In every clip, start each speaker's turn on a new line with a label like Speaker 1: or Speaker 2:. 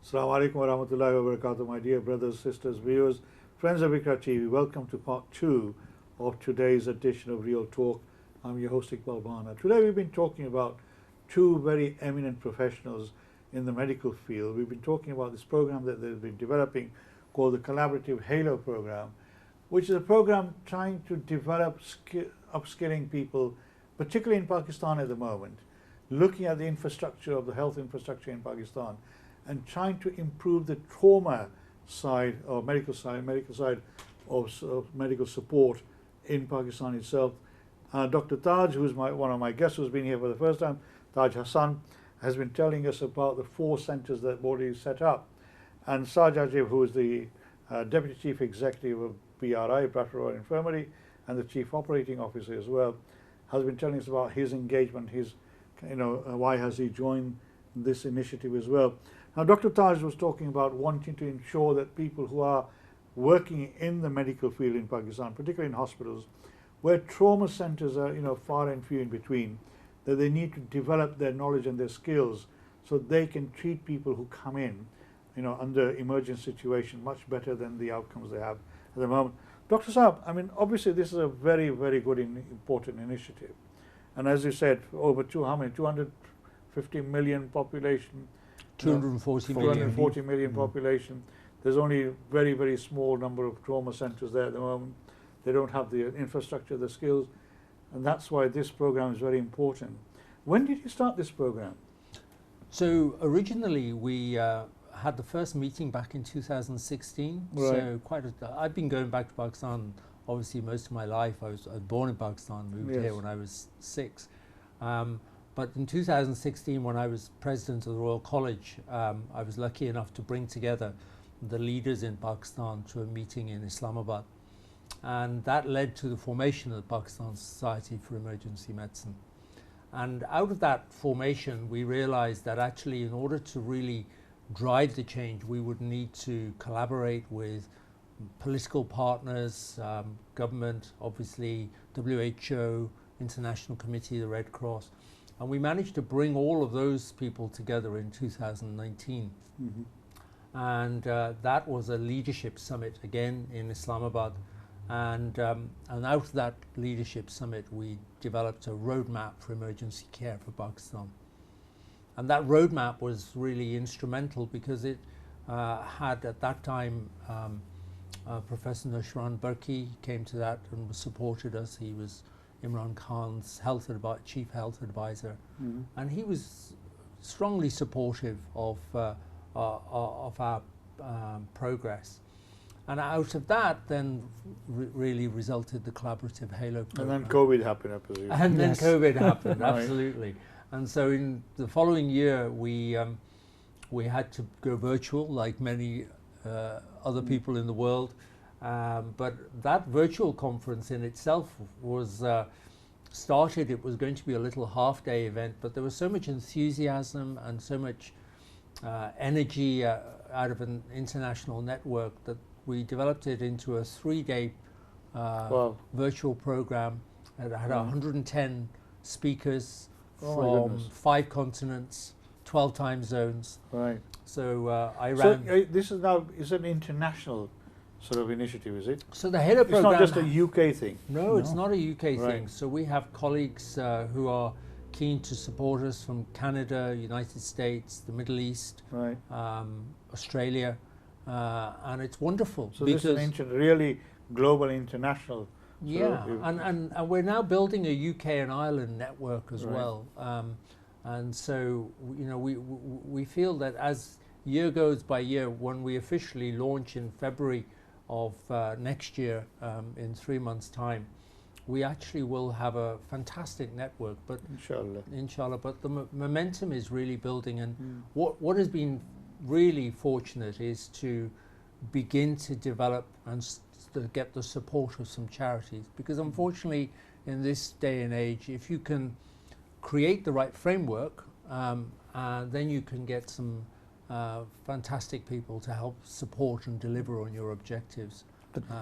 Speaker 1: Assalamu alaikum wa rahmatullahi wa barakatuh, my dear brothers, sisters, viewers, friends of Ikra TV. Welcome to part 2 of today's edition of Real Talk. I'm your host Iqbal Bana. Today we've been talking about two very eminent professionals in the medical field. We've been talking about this program that they've been developing called the Collaborative Halo program, which is a program trying to develop upskilling people, particularly in Pakistan at the moment, looking at the infrastructure of the health infrastructure in Pakistan and trying to improve the trauma side or medical side of medical support in Pakistan itself. Dr. Taj, who's one of my guests who's been here for the first time, Taj Hassan, has been telling us about the 4 centres that Modi set up. And Sajajib, who is the Deputy Chief Executive of BRI, Bradford Royal Infirmary, and the Chief Operating Officer as well, has been telling us about his engagement, why has he joined this initiative as well. Now, Dr. Taj was talking about wanting to ensure that people who are working in the medical field in Pakistan, particularly in hospitals, where trauma centres are, far and few in between, that they need to develop their knowledge and their skills so they can treat people who come in, under emergent situation much better than the outcomes they have at the moment. Dr. Saab, obviously this is a very, very good important initiative. And as you said, over 250 million population, 240 million population. There's only a very, very small number of trauma centres there at the moment. They don't have the infrastructure, the skills, and that's why this program is very important. When did you start this program?
Speaker 2: So originally we had the first meeting back in 2016.
Speaker 1: Right.
Speaker 2: So I've been going back to Pakistan obviously most of my life. I was born in Pakistan, moved here when I was 6. But in 2016, when I was president of the Royal College, I was lucky enough to bring together the leaders in Pakistan to a meeting in Islamabad. And that led to the formation of the Pakistan Society for Emergency Medicine. And out of that formation, we realized that actually in order to really drive the change, we would need to collaborate with political partners, government, obviously WHO, International Committee, the Red Cross. And we managed to bring all of those people together in 2019. Mm-hmm. And that was a leadership summit again in Islamabad. And out of that leadership summit, we developed a roadmap for emergency care for Pakistan. And that roadmap was really instrumental because it had at that time Professor Nushran Burki came to that and supported us. He was Imran Khan's chief health advisor, and he was strongly supportive of our progress. And out of that, then really resulted the Collaborative Halo program.
Speaker 1: And then COVID happened, I presume.
Speaker 2: And then COVID happened, absolutely. And so in the following year, we had to go virtual, like many other people in the world. But that virtual conference in itself was started, it was going to be a little half-day event, but there was so much enthusiasm and so much energy out of an international network that we developed it into a 3-day virtual program. It had 110 speakers from 5 continents, 12 time zones. Right. So I ran...
Speaker 1: So this is now, is an international sort of initiative, is it?
Speaker 2: So the Halo program...
Speaker 1: It's not just a UK thing.
Speaker 2: No, it's not a UK thing. So we have colleagues who are keen to support us from Canada, United States, the Middle East, Australia, and it's wonderful.
Speaker 1: So this is an really global, international...
Speaker 2: Yeah, and we're now building a UK and Ireland network as well. And so, we feel that as year goes by year, when we officially launch in February of next year, in 3 months' time, we actually will have a fantastic network. But inshallah. But the momentum is really building, and what has been really fortunate is to begin to develop and get the support of some charities, because unfortunately in this day and age, if you can create the right framework, then you can get some fantastic people to help support and deliver on your objectives.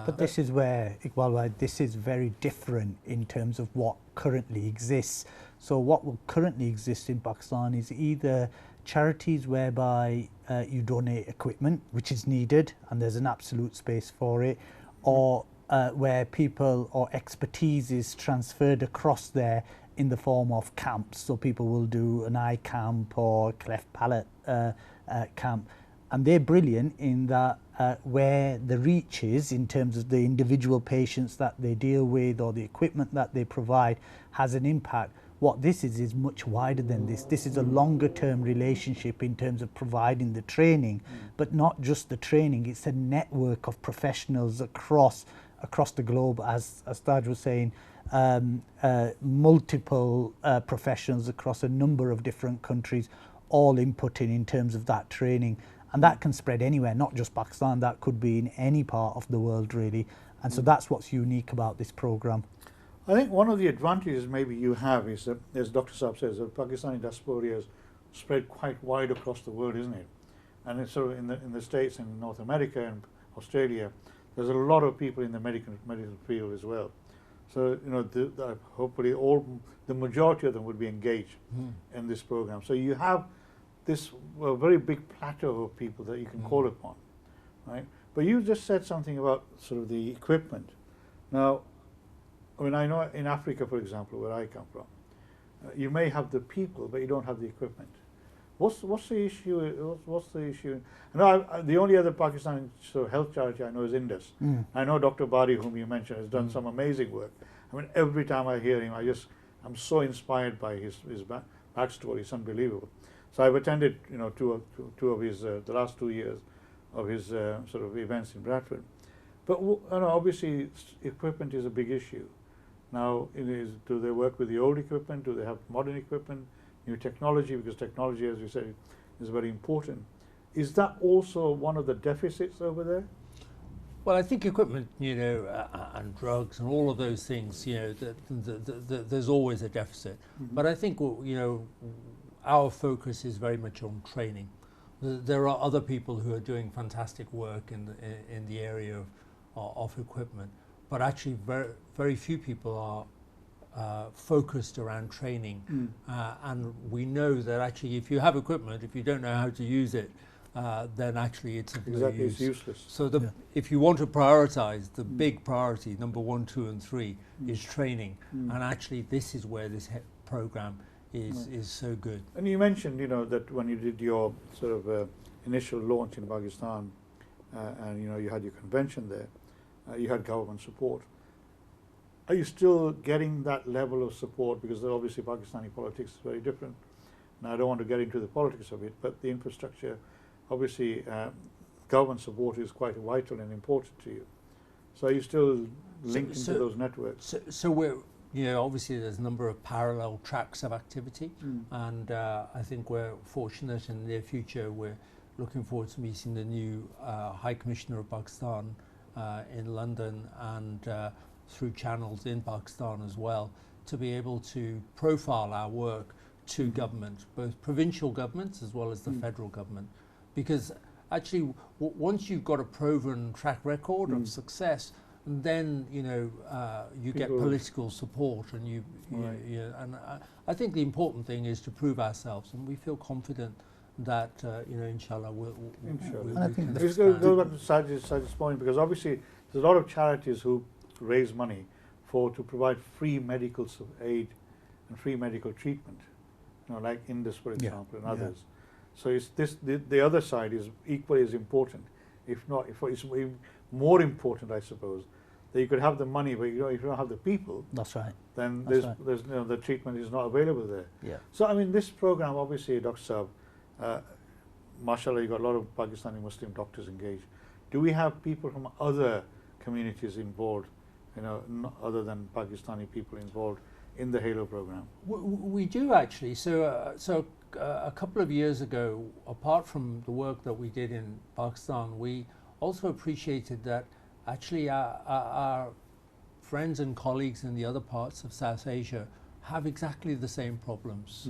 Speaker 3: But this is where, Iqbal, this is very different in terms of what currently exists. So what will currently exist in Pakistan is either charities whereby you donate equipment, which is needed, and there's an absolute space for it, or where people or expertise is transferred across there in the form of camps. So people will do an eye camp or cleft palate camp. And they're brilliant in that where the reach is in terms of the individual patients that they deal with or the equipment that they provide has an impact. What this is much wider than this. This is a longer term relationship in terms of providing the training, but not just the training. It's a network of professionals across the globe, as Taj was saying, multiple professionals across a number of different countries, all inputting in terms of that training. And that can spread anywhere, not just Pakistan, that could be in any part of the world really. And so that's what's unique about this program.
Speaker 1: I think one of the advantages maybe you have is that, as Dr. Saab says, the Pakistani diaspora is spread quite wide across the world, isn't it? And it's sort of in the States and North America and Australia, there's a lot of people in the medical field as well. So, you know, hopefully the majority of them would be engaged in this program. So you have this very big plateau of people that you can call upon, right? But you just said something about sort of the equipment. Now, I mean, I know in Africa, for example, where I come from, you may have the people, but you don't have the equipment. What's the issue? What's the issue? No, the only other Pakistani sort of health charity I know is Indus. I know Dr. Bari, whom you mentioned, has done some amazing work. I mean, every time I hear him, I'm so inspired by his backstory. It's unbelievable. So I've attended, you know, two of his the last 2 years of his sort of events in Bradford. But you know, obviously, equipment is a big issue. Now, do they work with the old equipment? Do they have modern equipment, new technology? Because technology, as you said, is very important. Is that also one of the deficits over there?
Speaker 2: Well, I think equipment, you know, and drugs and all of those things, you know, there's always a deficit. But I think, you know, our focus is very much on training. There are other people who are doing fantastic work in the area of equipment, but actually very few people are focused around training. And we know that actually if you have equipment, if you don't know how to use it, then actually it's of no use.
Speaker 1: It's useless.
Speaker 2: So if you want to prioritize, the big priority, number 1, 2 and 3, is training. And actually this is where this program is so good. And
Speaker 1: you mentioned, you know, that when you did your sort of initial launch in Pakistan, and you know, you had your convention there, you had government support. Are you still getting that level of support? Because obviously Pakistani politics is very different. Now, I don't want to get into the politics of it, but the infrastructure, obviously, government support is quite vital and important to you. So are you still linked into those networks?
Speaker 2: So we're, you know, obviously there's a number of parallel tracks of activity, and I think we're fortunate in the near future. We're looking forward to meeting the new High Commissioner of Pakistan in London and through channels in Pakistan as well, to be able to profile our work to government, both provincial governments as well as the federal government. Because actually, once you've got a proven track record of success, then you know you get political support, and and I think the important thing is to prove ourselves, and we feel confident that you know, inshallah, we'll
Speaker 1: Let's go back to Sajid's point, because obviously there's a lot of charities who raise money to provide free medical aid and free medical treatment, you know, like Indus, for example, and others. So it's the other side is equally as important, if not, it's more important, I suppose, that you could have the money, but if you don't have the people,
Speaker 3: that's right,
Speaker 1: then there's you know, the treatment is not available there. So I mean, this program, obviously, Dr. Saab, mashallah, you got a lot of Pakistani Muslim doctors engaged. Do we have people from other communities involved, you know, other than Pakistani people involved in the HALO program?
Speaker 2: We do actually. So a couple of years ago, apart from the work that we did in Pakistan, we also appreciated that actually our friends and colleagues in the other parts of South Asia have exactly the same problems.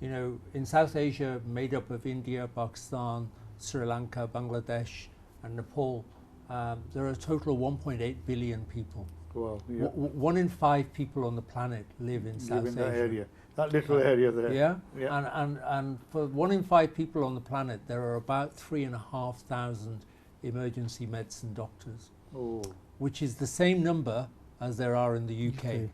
Speaker 2: You know, in South Asia, made up of India, Pakistan, Sri Lanka, Bangladesh, and Nepal, there are a total of 1.8 billion people.
Speaker 1: Wow,
Speaker 2: 1 in 5 people on the planet live in South Asia.
Speaker 1: That area. That little area there.
Speaker 2: Yeah,
Speaker 1: Yeah.
Speaker 2: and for 1 in 5 people on the planet, there are about 3,500 emergency medicine doctors,
Speaker 1: Oh,
Speaker 2: which is the same number as there are in the UK.
Speaker 3: UK.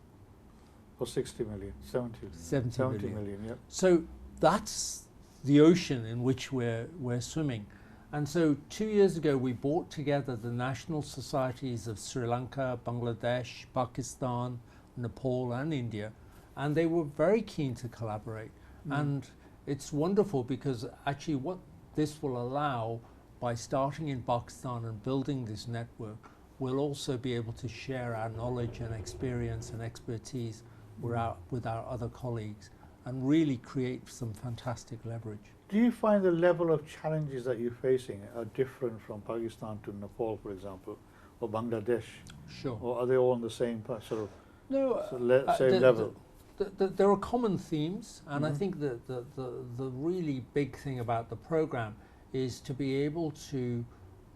Speaker 1: for 60 million, 70.
Speaker 2: 70 million.
Speaker 1: million, yeah.
Speaker 2: So that's the ocean in which we're swimming. And so 2 years ago, we brought together the national societies of Sri Lanka, Bangladesh, Pakistan, Nepal and India, and they were very keen to collaborate. And it's wonderful because actually what this will allow, by starting in Pakistan and building this network, we'll also be able to share our knowledge and experience and expertise with our other colleagues and really create some fantastic leverage.
Speaker 1: Do you find the level of challenges that you're facing are different from Pakistan to Nepal, for example, or Bangladesh?
Speaker 2: Sure.
Speaker 1: Or are they all on the same sort of
Speaker 2: No,
Speaker 1: same level?
Speaker 2: There are common themes, and I think that the really big thing about the program is to be able to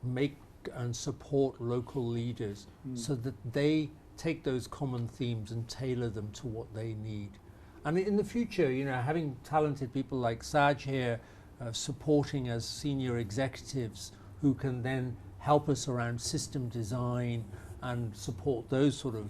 Speaker 2: make and support local leaders so that they take those common themes and tailor them to what they need. And in the future, you know, having talented people like Saj here supporting as senior executives who can then help us around system design and support those sort of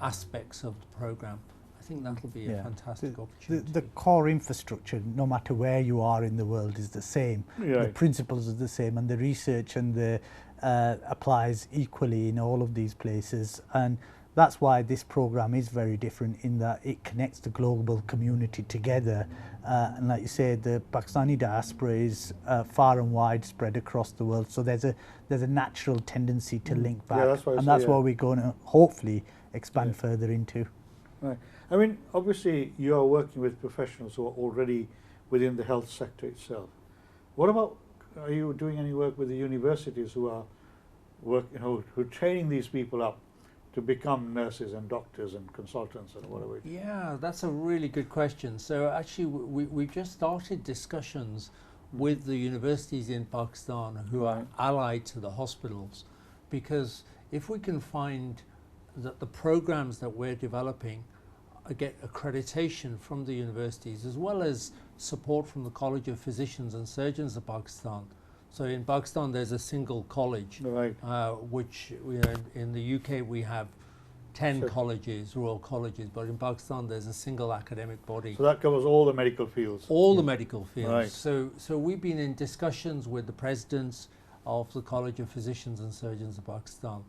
Speaker 2: aspects of the program, I think that'll be a fantastic opportunity.
Speaker 3: The core infrastructure, no matter where you are in the world, is the same.
Speaker 1: Right.
Speaker 3: The principles are the same, and the research and the applies equally in all of these places. And that's why this program is very different in that it connects the global community together. And like you said, the Pakistani diaspora is far and wide spread across the world. So there's a natural tendency to link back.
Speaker 1: Yeah, that's why I
Speaker 3: and
Speaker 1: say,
Speaker 3: that's what we're going to hopefully expand further into.
Speaker 1: Right. I mean, obviously, you are working with professionals who are already within the health sector itself. What about, are you doing any work with the universities who are who are training these people up to become nurses and doctors and consultants and whatever?
Speaker 2: Yeah, that's a really good question. So actually, we've just started discussions with the universities in Pakistan who are allied to the hospitals, because if we can find that the programs that we're developing get accreditation from the universities as well as support from the College of Physicians and Surgeons of Pakistan. So in Pakistan there's a single college,
Speaker 1: Right.
Speaker 2: which in the UK we have 10 colleges, royal colleges, but in Pakistan there's a single academic body.
Speaker 1: So that covers all the medical fields.
Speaker 2: All the medical fields.
Speaker 1: Right.
Speaker 2: So we've been in discussions with the presidents of the College of Physicians and Surgeons of Pakistan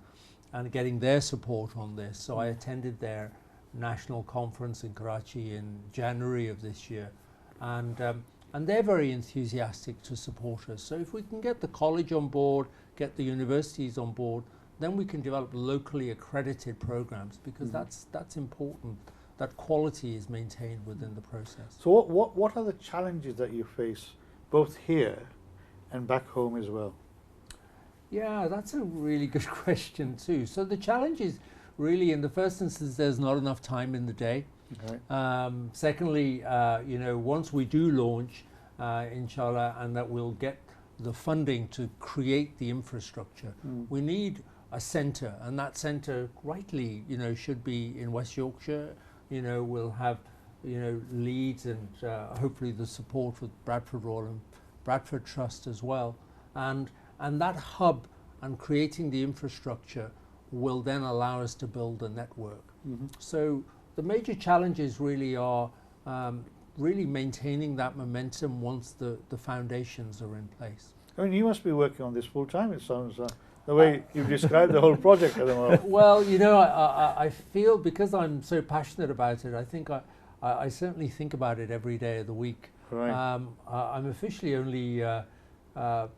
Speaker 2: and getting their support on this. So I attended their national conference in Karachi in January of this year, and they're very enthusiastic to support us. So if we can get the college on board, get the universities on board, then we can develop locally accredited programs, because that's important, that quality is maintained within the process.
Speaker 1: So what are the challenges that you face both here and back home as well?
Speaker 2: Yeah, that's a really good question too. So the challenge is really, in the first instance, there's not enough time in the day.
Speaker 1: Okay.
Speaker 2: Secondly, you know, once we do launch, inshallah, and that we'll get the funding to create the infrastructure, we need a centre, and that centre, rightly, you know, should be in West Yorkshire. You know, we'll have, you know, Leeds and hopefully the support with Bradford Royal and Bradford Trust as well, and that hub and creating the infrastructure will then allow us to build a network. So the major challenges really are really maintaining that momentum once the foundations are in place.
Speaker 1: I mean, you must be working on this full time, it sounds, the way you've described the whole project at the moment.
Speaker 2: Well, you know, I feel, because I'm so passionate about it, I think I certainly think about it every day of the week.
Speaker 1: Right.
Speaker 2: I'm officially only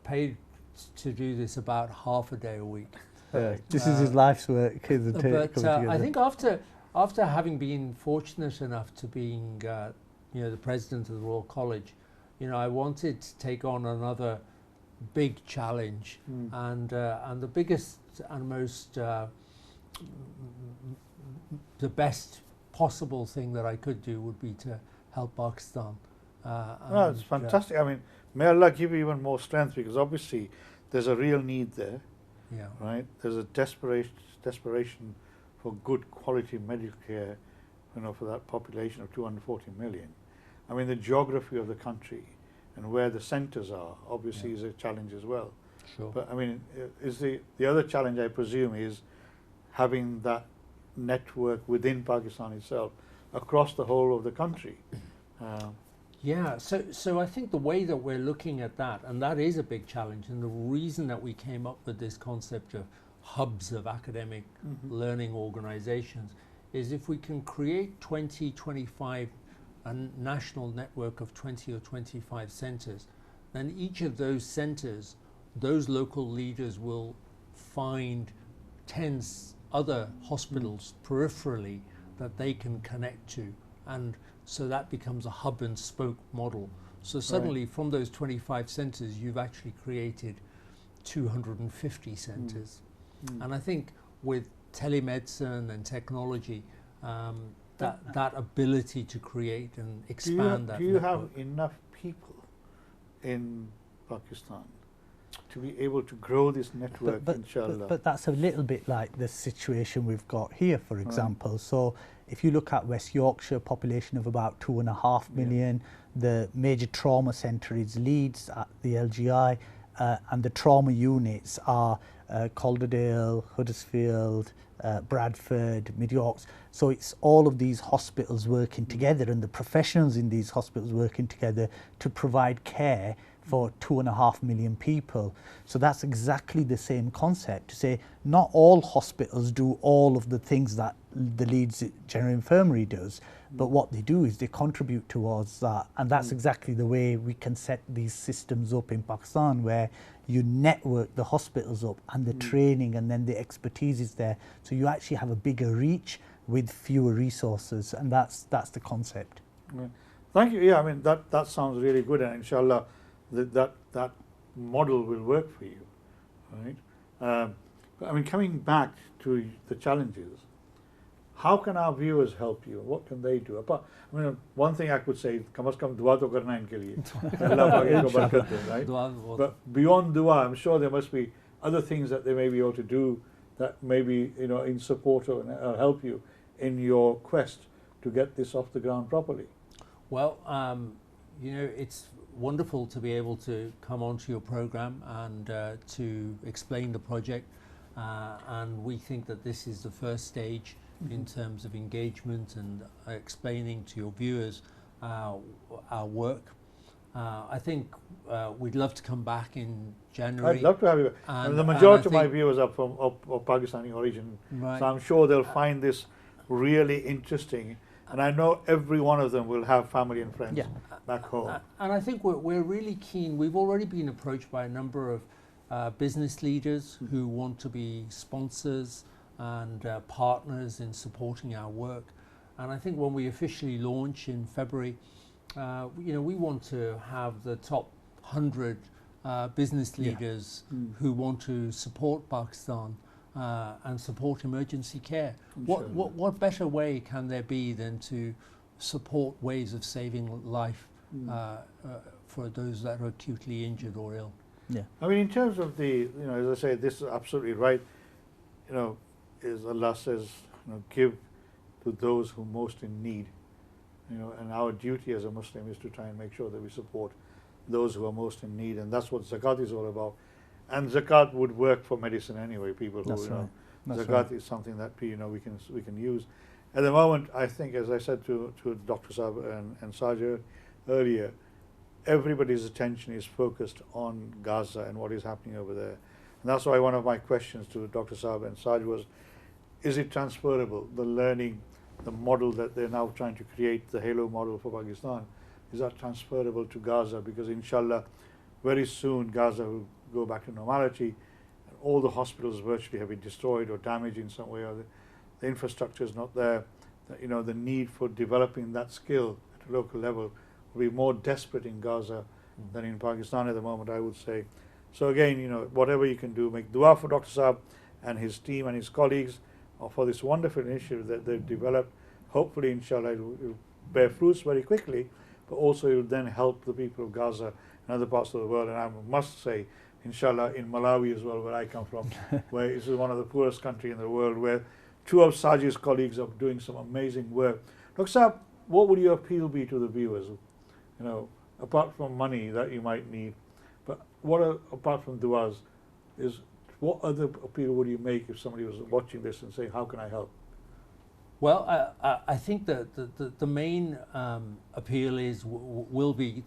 Speaker 2: paid to do this about half a day a week.
Speaker 3: This is his life's work.
Speaker 2: But I think after having been fortunate enough to being, you know, the president of the Royal College, you know, I wanted to take on another big challenge, and the biggest and most the best possible thing that I could do would be to help Pakistan.
Speaker 1: No, it's fantastic. I mean, may Allah give you even more strength, because obviously there's a real need there.
Speaker 2: Yeah.
Speaker 1: Right. There's a desperation for good quality medical care, for that population of 240 million. I mean, the geography of the country and where the centres are obviously is a challenge as well.
Speaker 2: Sure.
Speaker 1: But I mean, is the other challenge, I presume, is having that network within Pakistan itself across the whole of the country.
Speaker 2: Yeah, so I think the way that we're looking at that, and that is a big challenge, and the reason that we came up with this concept of hubs of academic learning organizations is if we can create 20, 25, a national network of 20 or 25 centers, then each of those centers, those local leaders will find 10 other hospitals peripherally that they can connect to, and so that becomes a hub and spoke model. So suddenly from those 25 centers you've actually created 250 centers. And I think with telemedicine and technology, that ability to create and expand that
Speaker 1: do you
Speaker 2: network.
Speaker 1: have enough people in Pakistan to be able to grow this network, inshallah?
Speaker 3: But that's a little bit like the situation we've got here, for example. So if you look at West Yorkshire, population of about 2.5 million, the major trauma centre is Leeds at the LGI, and the trauma units are Calderdale, Huddersfield, Bradford, Mid Yorks. So it's all of these hospitals working together, and the professionals in these hospitals working together to provide care for 2.5 million people. So that's exactly the same concept, to say not all hospitals do all of the things that the Leeds General Infirmary does, but what they do is they contribute towards that. And that's exactly the way we can set these systems up in Pakistan, where you network the hospitals up and the training and then the expertise is there. So you actually have a bigger reach with fewer resources, and that's the concept.
Speaker 1: Thank you. Yeah, I mean, that sounds really good, and inshallah that model will work for you, right? But I mean, coming back to the challenges, how can our viewers help you? What can they do? I mean, one thing I could say, kam as kam dua to karna hai inke liye. Allah paak inko barakat de, right? But beyond dua, I'm sure there must be other things that they may be able to do that maybe, in support or help you in your quest to get this off the ground properly.
Speaker 2: Well, it's wonderful to be able to come onto your program and to explain the project, and we think that this is the first stage in terms of engagement and explaining to your viewers our work. I think we'd love to come back in January.
Speaker 1: I'd love to have you. And the majority of my viewers are from of Pakistani origin, so I'm sure they'll find this really interesting. And I know every one of them will have family and friends back home.
Speaker 2: And I think we're really keen. We've already been approached by a number of business leaders who want to be sponsors and partners in supporting our work. And I think when we officially launch in February, we want to have the top 100 business leaders who want to support Pakistan and support emergency care. What better way can there be than to support ways of saving life for those that are acutely injured or ill?
Speaker 3: Yeah.
Speaker 1: I mean, in terms of the, as I say, this is absolutely right. Is Allah says, give to those who are most in need. And our duty as a Muslim is to try and make sure that we support those who are most in need, and that's what zakat is all about. And zakat would work for medicine anyway. People who zakat is something that we can use. At the moment, I think, as I said to Dr. Saab and Sajid earlier, everybody's attention is focused on Gaza and what is happening over there. And that's why one of my questions to Dr. Saab and Sajid was, is it transferable, the learning, the model that they're now trying to create, the Halo model for Pakistan, is that transferable to Gaza? Because inshallah, very soon Gaza will go back to normality. All the hospitals virtually have been destroyed or damaged in some way, or the infrastructure is not there. The need for developing that skill at a local level will be more desperate in Gaza than in Pakistan at the moment, I would say. So again, whatever you can do, make dua for Dr. Saab and his team and his colleagues for this wonderful initiative that they've developed. Hopefully, inshallah, it will bear fruits very quickly, but also it will then help the people of Gaza and other parts of the world. And I must say, inshallah, in Malawi as well, where I come from, where this is one of the poorest countries in the world, where two of Sajid's colleagues are doing some amazing work Dr. Saab, what would your appeal be to the viewers? You know, apart from money that you might need, but apart from du'as, what other appeal would you make if somebody was watching this and saying, how can I help?
Speaker 2: Well, I think that the main appeal will be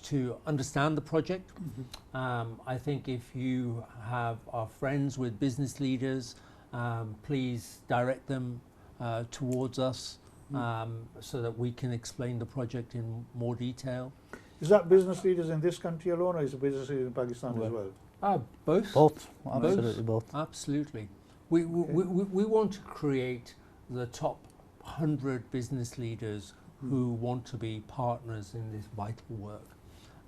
Speaker 2: to understand the project. I think if you are friends with business leaders, please direct them towards us so that we can explain the project in more detail.
Speaker 1: Is that business leaders in this country alone, or is it business leaders in Pakistan as well?
Speaker 2: Both.
Speaker 3: Both, absolutely both.
Speaker 2: Absolutely. We want to create the top 100 business leaders who want to be partners in this vital work.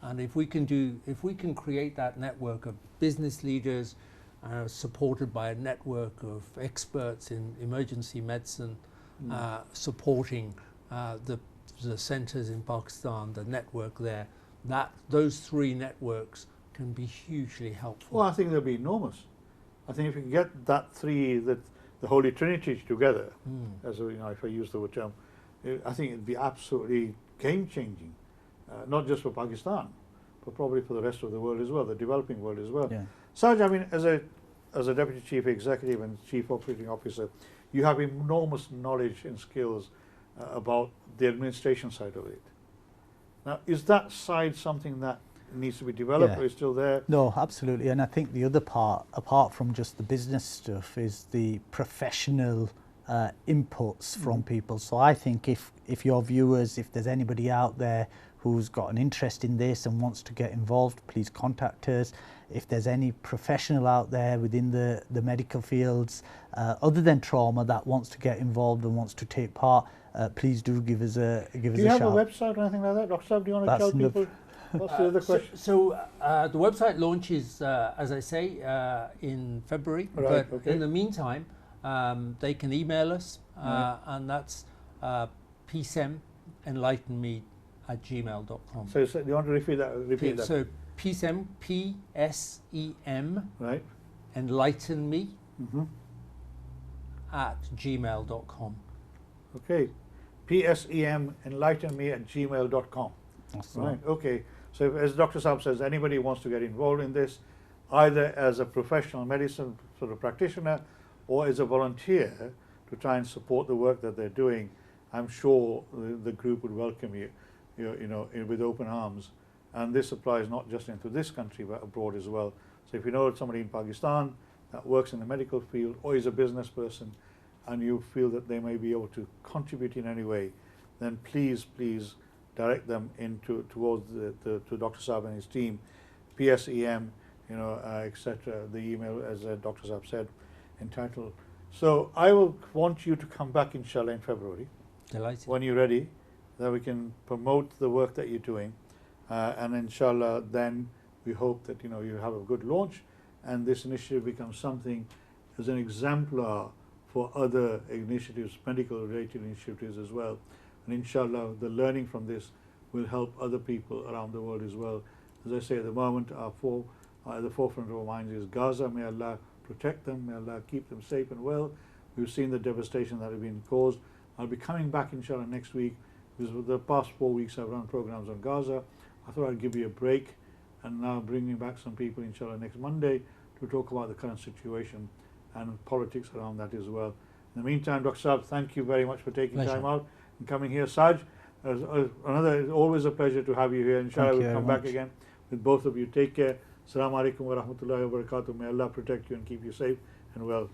Speaker 2: And if we can create that network of business leaders supported by a network of experts in emergency medicine supporting the centres in Pakistan, the network there, those three networks can be hugely helpful.
Speaker 1: Well, I think they'll be enormous. I think if you can get the Holy Trinity together, as you know, if I use the word term, I think it'd be absolutely game-changing, not just for Pakistan, but probably for the rest of the world as well, the developing world as well.
Speaker 3: Yeah.
Speaker 1: Saj, I mean, as a Deputy Chief Executive and Chief Operating Officer, you have enormous knowledge and skills about the administration side of it. Now, is that side something that needs to be developed, or is still there?
Speaker 3: No, absolutely. And I think the other part, apart from just the business stuff, is the professional inputs from people. So I think if your viewers, if there's anybody out there who's got an interest in this and wants to get involved, please contact us. If there's any professional out there within the medical fields other than trauma that wants to get involved and wants to take part, please do give us a shout.
Speaker 1: Do you have a website or anything like that? Dr. Saab, do you want to tell people? What's the other question?
Speaker 2: So the website launches, as I say, in February.
Speaker 1: Right,
Speaker 2: but
Speaker 1: okay.
Speaker 2: in the meantime, they can email us, and that's psemenlightenme@gmail.com.
Speaker 1: So do you want to repeat that?
Speaker 2: So PSEM, P-S-E-M,
Speaker 1: Right.
Speaker 2: enlighten me @gmail.com.
Speaker 1: Okay. PSEM enlightenme@gmail.com. Right. Okay. So as Dr. Saab says, anybody wants to get involved in this, either as a professional medicine sort of practitioner or as a volunteer to try and support the work that they're doing, I'm sure the group would welcome you with open arms. And this applies not just into this country but abroad as well. So if you know somebody in Pakistan that works in the medical field or is a business person and you feel that they may be able to contribute in any way, then please direct them towards to Dr. Saab and his team, PSEM, etc. The email, as Dr. Saab said, entitled. So I will want you to come back, inshallah, in February.
Speaker 2: Delighted.
Speaker 1: When you're ready, that we can promote the work that you're doing, and inshallah, then we hope that you have a good launch, and this initiative becomes something as an exemplar for other initiatives, medical-related initiatives as well. And inshallah, the learning from this will help other people around the world as well. As I say, at the moment, at the forefront of our minds is Gaza. May Allah protect them. May Allah keep them safe and well. We've seen the devastation that has been caused. I'll be coming back, inshallah, next week, because for the past 4 weeks I've run programs on Gaza. I thought I'd give you a break, and now bringing back some people, inshallah, next Monday to talk about the current situation and politics around that as well. In the meantime, Dr. Saab, thank you very much for taking time out and coming here. Saj, it's always a pleasure to have you here. Inshallah, we'll come back again with both of you. Take care. Assalamu alaikum wa rahmatullahi wa barakatuh. May Allah protect you and keep you safe and well.